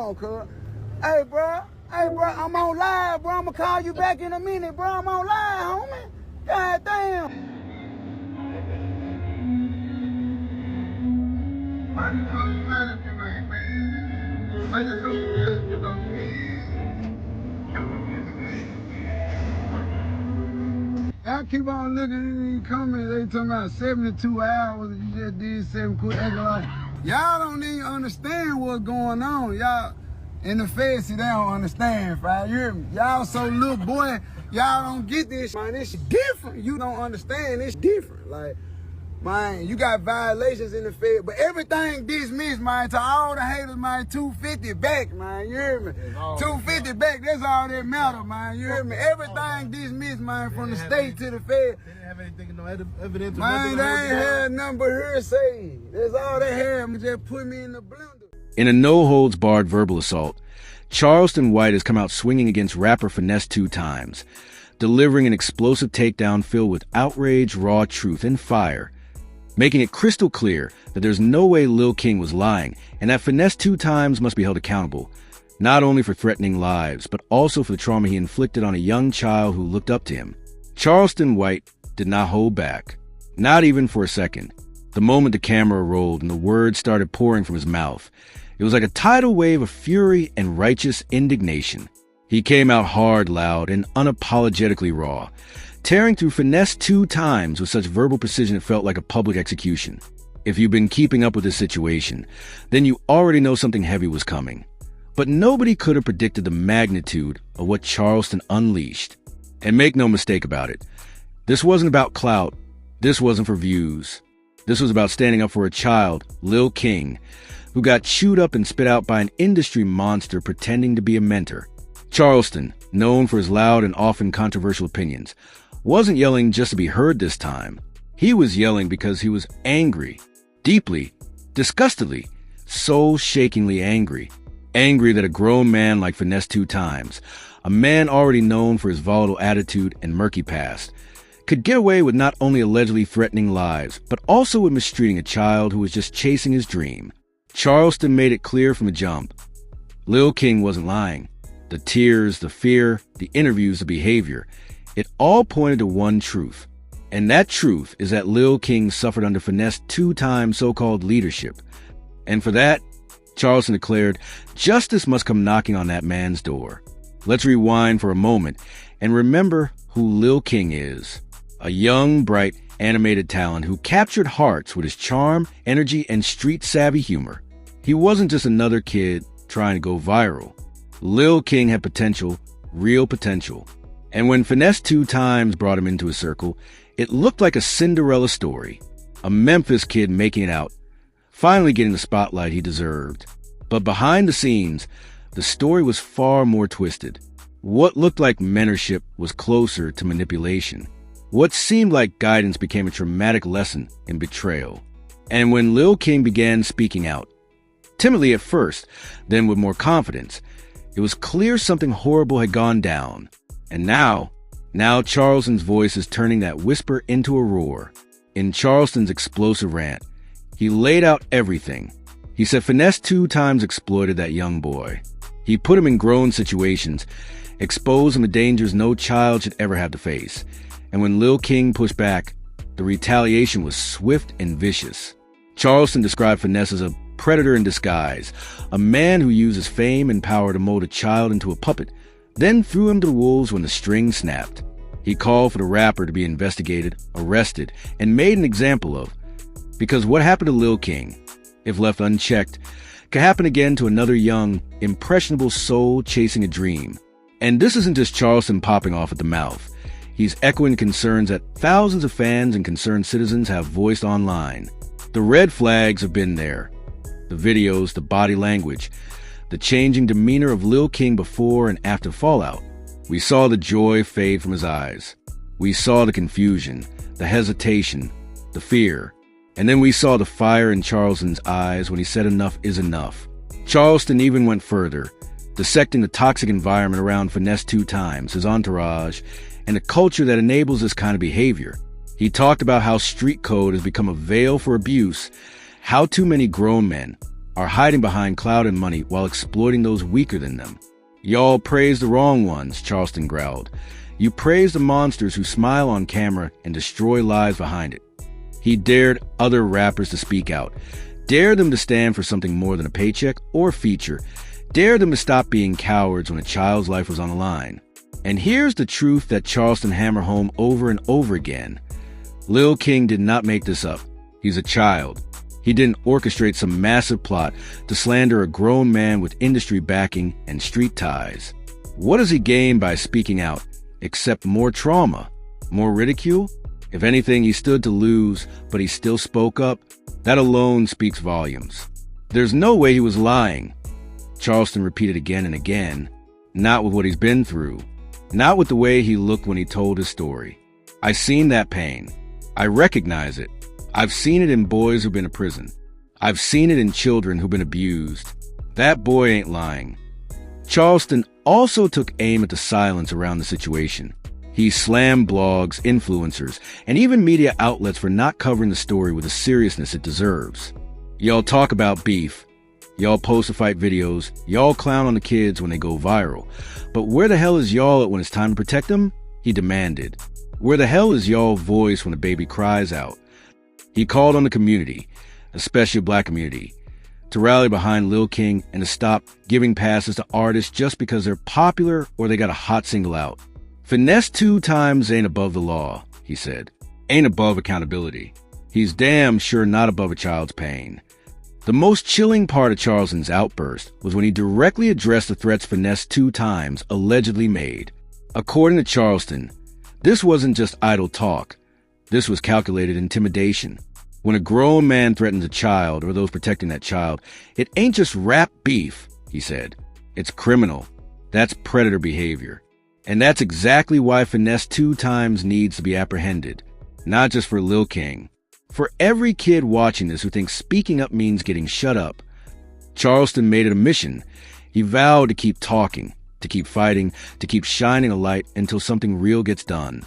Oh, cuz. Hey, bro. Hey, bro, I'm on live, bro. I'm gonna call you back in a minute, bro. I'm on live, homie. God damn. I keep on looking at these comments. They talking about 72 hours. You just did 7 quick. Acting like y'all don't even understand what's going on. Y'all in the face, they don't understand. Right? You hear me? Y'all so little boy. Y'all don't get this, man. It's different. You don't understand. It's different. Like, man, you got violations in the Fed, but everything dismissed, man. To all the haters, man, 250 back, man. You hear me? 250 back, that's all that matter, man. You hear me? Everything dismissed, man, from the state to the Fed. They didn't have anything, no evidence. Man, they ain't had nothing but hearsay. That's all they had. Just put me in the blender. In a no-holds-barred verbal assault, Charleston White has come out swinging against rapper FINESSE2TYMES, delivering an explosive takedown filled with outrage, raw truth, and fire, making it crystal clear that there's no way Lil King was lying and that FINESSE2TYMES must be held accountable, not only for threatening lives, but also for the trauma he inflicted on a young child who looked up to him. Charleston White did not hold back, not even for a second. The moment the camera rolled and the words started pouring from his mouth, it was like a tidal wave of fury and righteous indignation. He came out hard, loud, and unapologetically raw, tearing through FINESSE2TYMES with such verbal precision it felt like a public execution. If you've been keeping up with this situation, then you already know something heavy was coming. But nobody could have predicted the magnitude of what Charleston unleashed. And make no mistake about it, this wasn't about clout, this wasn't for views. This was about standing up for a child, Lil King, who got chewed up and spit out by an industry monster pretending to be a mentor. Charleston, known for his loud and often controversial opinions, wasn't yelling just to be heard this time. He was yelling because he was angry, deeply, disgustedly, soul-shakingly angry. Angry that a grown man like FINESSE2TYMES, a man already known for his volatile attitude and murky past, could get away with not only allegedly threatening lives, but also with mistreating a child who was just chasing his dream. Charleston made it clear from the jump. Lil King wasn't lying. The tears, the fear, the interviews, the behavior, it all pointed to one truth. And that truth is that Lil King suffered under FINESSE2TYMES' so-called leadership. And for that, Charleston declared, justice must come knocking on that man's door. Let's rewind for a moment and remember who Lil King is. A young, bright, animated talent who captured hearts with his charm, energy, and street-savvy humor. He wasn't just another kid trying to go viral. Lil King had potential, real potential. And when FINESSE2TYMES brought him into his circle, it looked like a Cinderella story. A Memphis kid making it out, finally getting the spotlight he deserved. But behind the scenes, the story was far more twisted. What looked like mentorship was closer to manipulation. What seemed like guidance became a traumatic lesson in betrayal. And when Lil King began speaking out, timidly at first, then with more confidence, it was clear something horrible had gone down. And now Charleston's voice is turning that whisper into a roar. In Charleston's explosive rant, he laid out everything. He said FINESSE2TYMES exploited that young boy. He put him in grown situations, exposed him to dangers no child should ever have to face. And when Lil King pushed back, the retaliation was swift and vicious. Charleston described Finesse as a predator in disguise, a man who uses fame and power to mold a child into a puppet, then threw him to the wolves when the string snapped. He called for the rapper to be investigated, arrested, and made an example of. Because what happened to Lil King, if left unchecked, could happen again to another young, impressionable soul chasing a dream. And this isn't just Charleston popping off at the mouth. He's echoing concerns that thousands of fans and concerned citizens have voiced online. The red flags have been there. The videos, the body language, the changing demeanor of Lil King before and after fallout. We saw the joy fade from his eyes. We saw the confusion, the hesitation, the fear. And then we saw the fire in Charleston's eyes when he said enough is enough. Charleston even went further, dissecting the toxic environment around FINESSE2TYMES, his entourage, and the culture that enables this kind of behavior. He talked about how street code has become a veil for abuse, how too many grown men are hiding behind clout and money while exploiting those weaker than them. Y'all praise the wrong ones, Charleston growled. You praise the monsters who smile on camera and destroy lives behind it. He dared other rappers to speak out, dared them to stand for something more than a paycheck or feature, dared them to stop being cowards when a child's life was on the line. And here's the truth that Charleston hammered home over and over again. Lil King did not make this up. He's a child. He didn't orchestrate some massive plot to slander a grown man with industry backing and street ties. What does he gain by speaking out, except more trauma, more ridicule? If anything, he stood to lose, but he still spoke up. That alone speaks volumes. There's no way he was lying. Charleston repeated again and again, not with what he's been through, not with the way he looked when he told his story. I seen that pain. I recognize it. I've seen it in boys who've been to prison. I've seen it in children who've been abused. That boy ain't lying. Charleston also took aim at the silence around the situation. He slammed blogs, influencers, and even media outlets for not covering the story with the seriousness it deserves. Y'all talk about beef. Y'all post to fight videos. Y'all clown on the kids when they go viral. But where the hell is y'all at when it's time to protect them? He demanded. Where the hell is y'all voice when a baby cries out? He called on the community, especially the black community, to rally behind Lil King and to stop giving passes to artists just because they're popular or they got a hot single out. FINESSE2TYMES ain't above the law, he said. Ain't above accountability. He's damn sure not above a child's pain. The most chilling part of Charleston's outburst was when he directly addressed the threats FINESSE2TYMES allegedly made. According to Charleston, this wasn't just idle talk. This was calculated intimidation. When a grown man threatens a child or those protecting that child, it ain't just rap beef, he said. It's criminal. That's predator behavior. And that's exactly why FINESSE2TYMES needs to be apprehended. Not just for Lil King. For every kid watching this who thinks speaking up means getting shut up. Charleston made it a mission. He vowed to keep talking, to keep fighting, to keep shining a light until something real gets done.